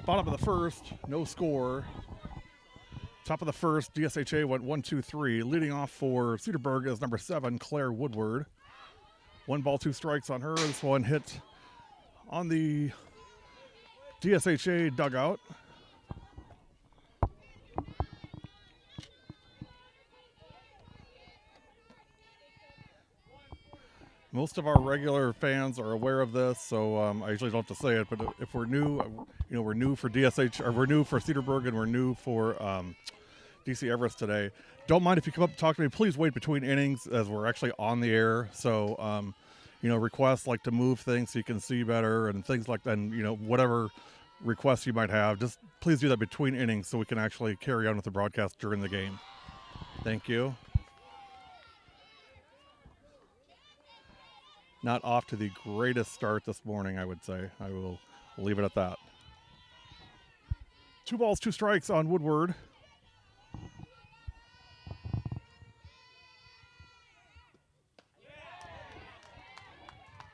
Bottom of the first, no score. Top of the first, DSHA went 1-2-3. Leading off for Cedarburg is number 7, Claire Woodward. 1 ball, 2 strikes on her. This one hit on the DSHA dugout. Most of our regular fans are aware of this, so I usually don't have to say it. But if we're new, we're new for DSH, or we're new for Cedarburg, and we're new for DC Everest today. Don't mind if you come up and talk to me. Please wait between innings as we're actually on the air. So, requests like to move things so you can see better and things like that. And whatever requests you might have, just please do that between innings so we can actually carry on with the broadcast during the game. Thank you. Not off to the greatest start this morning, I would say. I will leave it at that. 2 balls, 2 strikes on Woodward.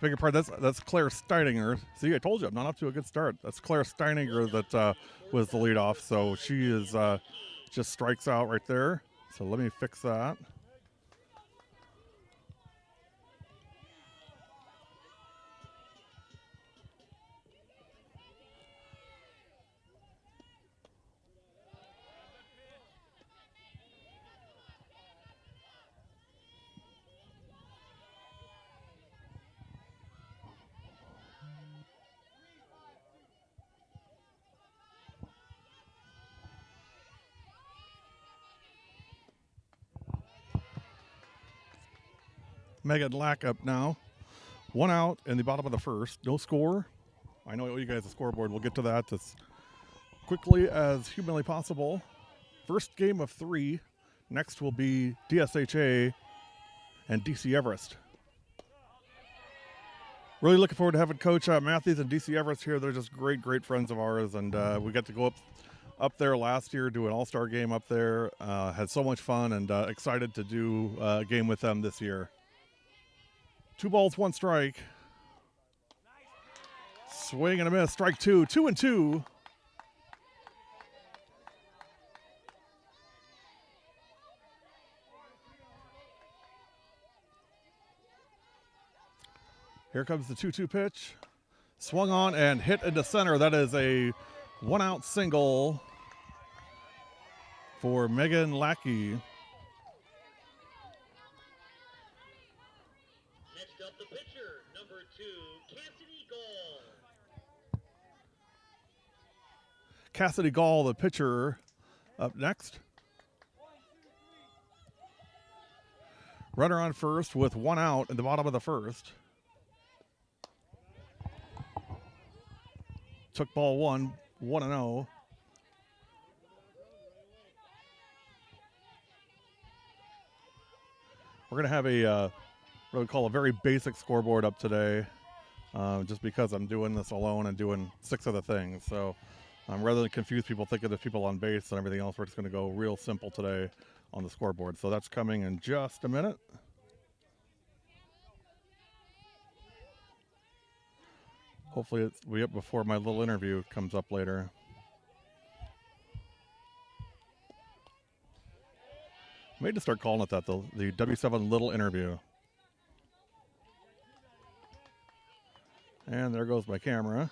Beg your pardon, that's Claire Steininger. See, I told you, I'm not up to a good start. That's Claire Steininger that was the leadoff, so she is just strikes out right there. So let me fix that. Megan Lack up now. 1 out in the bottom of the first. No score. I know you guys the scoreboard. We'll get to that as quickly as humanly possible. First game of 3. Next will be DSHA and DC Everest. Really looking forward to having Coach Matthews and DC Everest here. They're just great friends of ours, and we got to go up there last year, do an all-star game up there. Had so much fun, and excited to do a game with them this year. 2 balls, 1 strike. Swing and a miss. Strike 2. 2-2. Here comes the 2-2 pitch. Swung on and hit into center. That is a 1-out single for Megan Lackey. The pitcher, number 2, Cassidy Gall. Cassidy Gall, the pitcher, up next. Runner on first with 1 out in the bottom of the first. Took ball 1, 1-0. We're going to have a what we call a very basic scoreboard up today, just because I'm doing this alone and doing 6 other things. So rather than confuse people thinking there's people on base and everything else, we're just going to go real simple today on the scoreboard. So that's coming in just a minute. Hopefully it'll be up before my little interview comes up later. I may just start calling it that, the W7 little interview. And there goes my camera.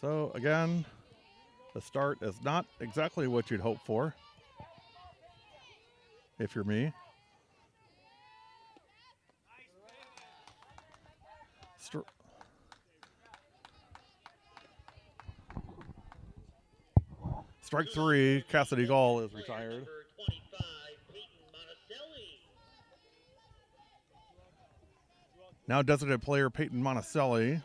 So again, the start is not exactly what you'd hope for, if you're me. Strike 3, Cassidy Gall is retired. Now designated player Peyton Monticelli.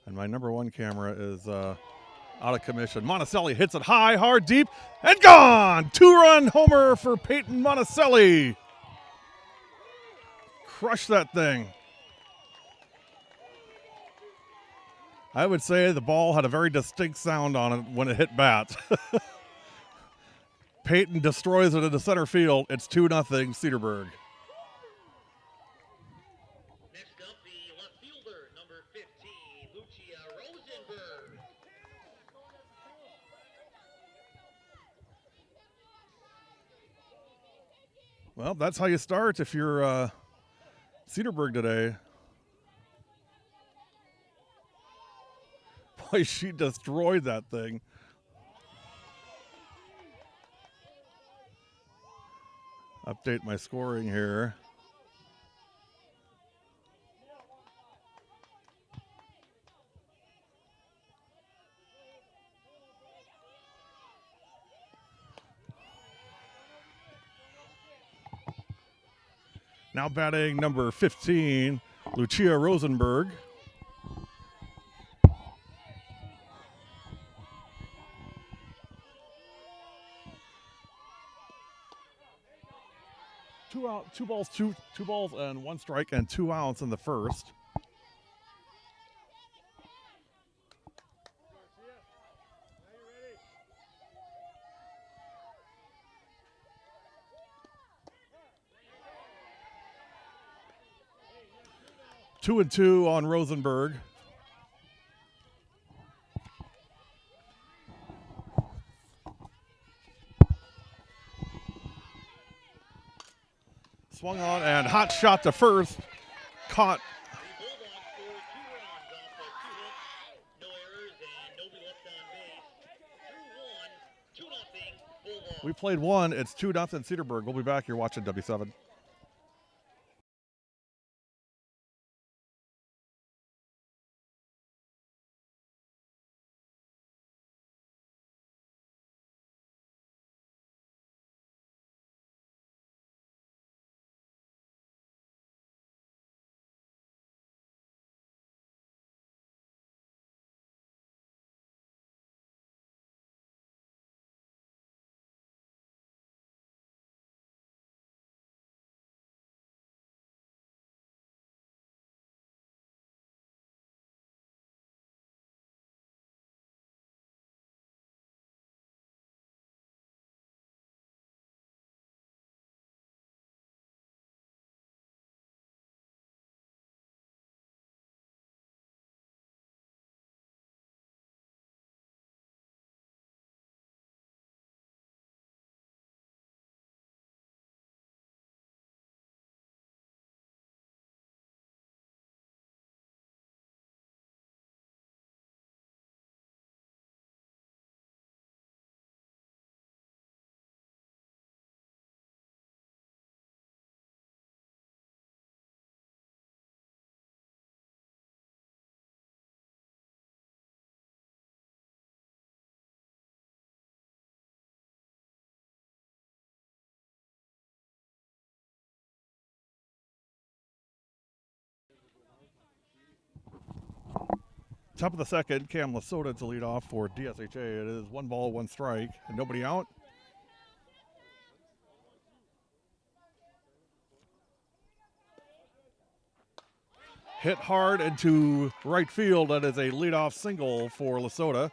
And my number 1 camera is out of commission. Monticelli hits it high, hard, deep, and gone! 2-run homer for Peyton Monticelli. Crush that thing. I would say the ball had a very distinct sound on it when it hit bat. Peyton destroys it into center field. It's 2-0 Cedarburg. Next up, Well, that's how you start if you're Cedarburg today. Boy, she destroyed that thing. Update my scoring here. Now batting number 15, Lucia Rosenberg. Two balls and one strike and 2 outs in the first. Two and two on Rosenberg. Swung on and hot shot to first. Caught. The Bulldogs scored 2 runs off of 2 hits, no errors, and nobody left on base. Through 1, 2-0 Bulldogs. We played one. It's 2-0 Cedarburg. We'll be back. You're watching W7. Top of the second, Cam Lasota to lead off for DSHA. It is 1 ball, 1 strike, and nobody out. Hit hard into right field. That is a leadoff single for Lasota.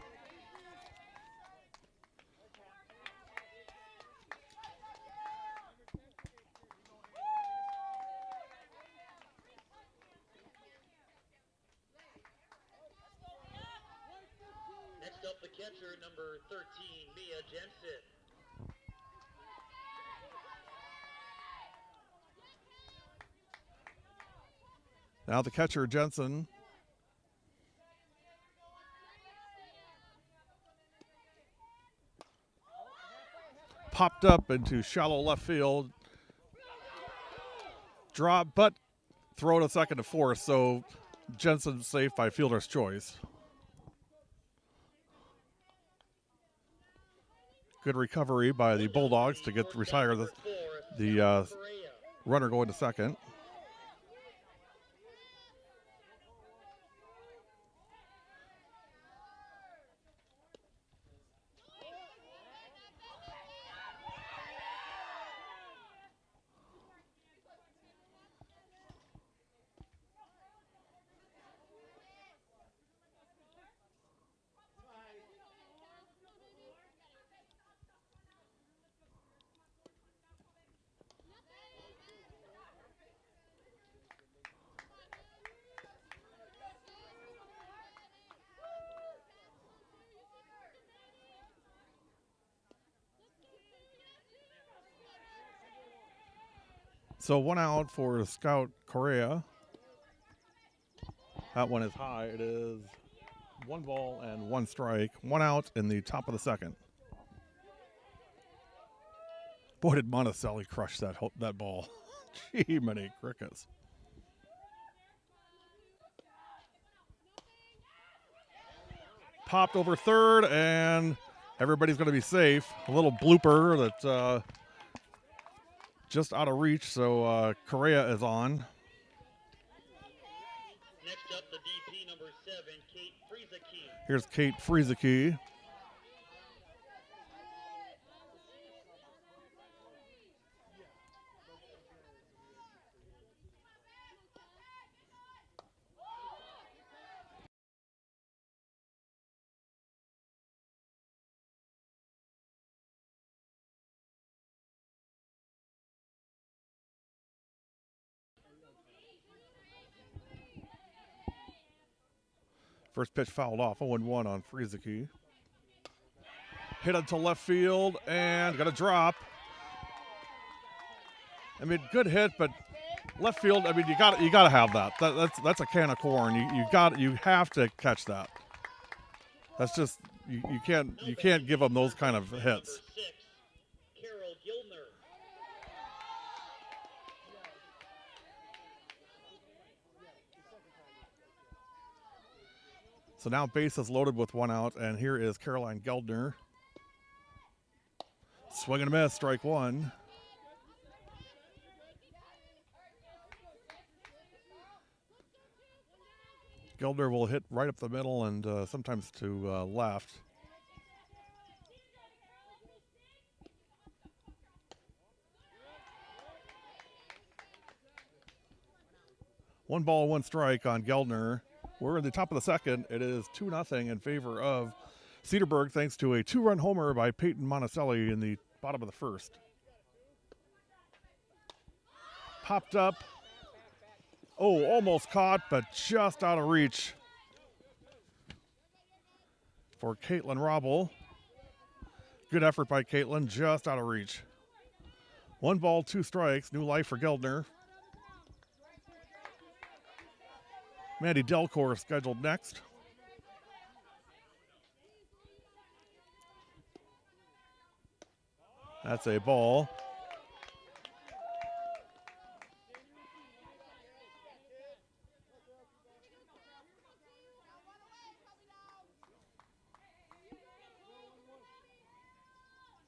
Next up, the catcher, number 13, Mia Jensen. Now the catcher, Jensen. Popped up into shallow left field. Drop, but throw to second to fourth, so Jensen safe by fielder's choice. Good recovery by the Bulldogs to retire the runner going to second. So 1 out for Scout Correa. That one is high. It is 1 ball and 1 strike. 1 out in the top of the second. Boy, did Monticelli crush that ball. Gee, many crickets. Popped over third, and everybody's going to be safe. A little blooper that just out of reach, so Correa is on. Next up, the DP number 7, Kate Frieseke. Here's Kate Frieseke. First pitch fouled off, 0-1 on Frieseke. Hit it to left field and got a drop. I mean, good hit, but left field. I mean, you got to have that. That's a can of corn. You have to catch that. That's just you can't give them those kind of hits. Number 6, Carol Gildner. So now bases loaded with 1 out, and here is Caroline Geldner. Swing and a miss, strike 1. Geldner will hit right up the middle and sometimes to left. One ball, 1 strike on Geldner. We're in the top of the second. It is 2-0 in favor of Cedarburg, thanks to a 2-run homer by Peyton Monticelli in the bottom of the first. Popped up. Oh, almost caught, but just out of reach for Caitlin Robble. Good effort by Caitlin, just out of reach. 1 ball, 2 strikes. New life for Geldner. Mandy Delcor scheduled next. That's a ball.